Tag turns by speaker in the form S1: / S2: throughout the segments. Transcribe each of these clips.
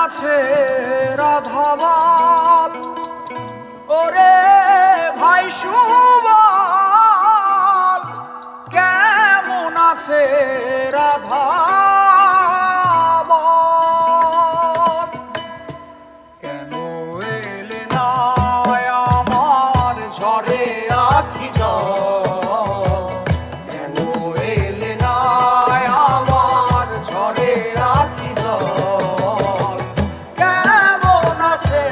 S1: আছে রাধা বল, ওরে ভাই সুবল, কেমন আছে রাধা বল? কেন এলে না আমার ঝরে আখি জল, কেন এলে না আমার ঝরে আখি জল, কেমন আছে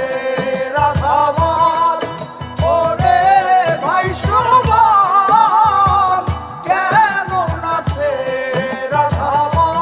S1: রাধা বল, ওরে ভাই সুবল, কেমন আছে রাধা বল?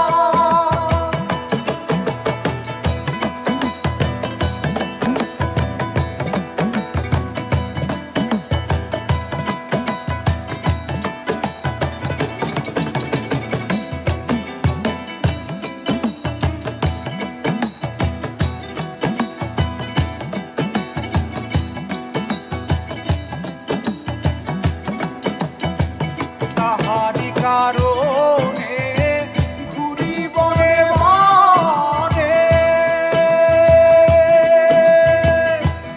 S1: তাহারি কারণে ঘুরি বনে বনে,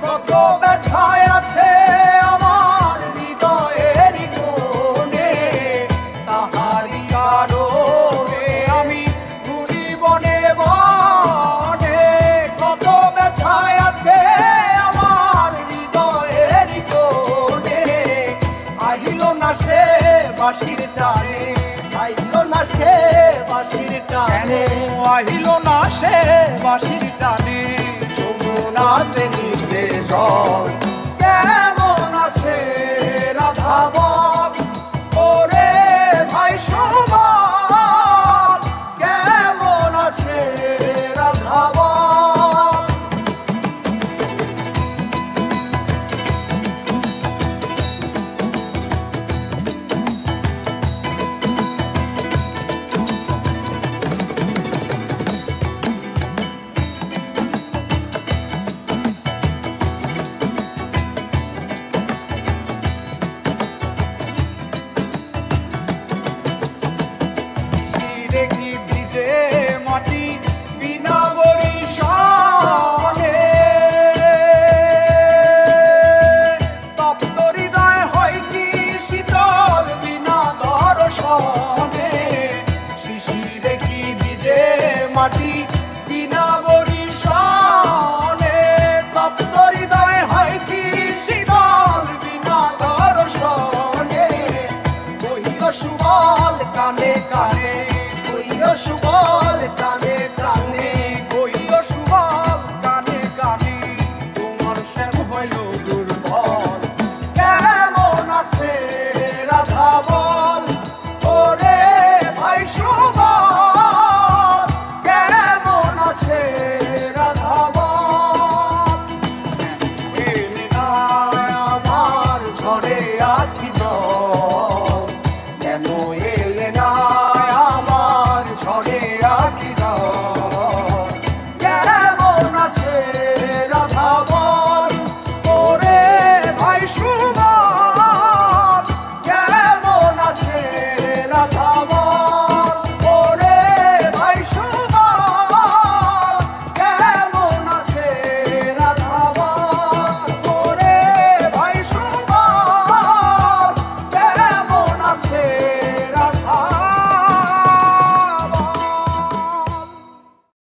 S1: কত ব্যথায় আছে আমার হৃদয়ের কোণে। তাহারি কারণে আমি ঘুরি বনে বনে, কত ব্যথায় আছে আমার হৃদয়ের কোণে। আইল না সে বাঁশির টানে, আইল না সে বাঁশির টানে, আহিল না সে বাঁশির টানে, যমুনাতে নিভে জল, কেমন আছে রাধা বল?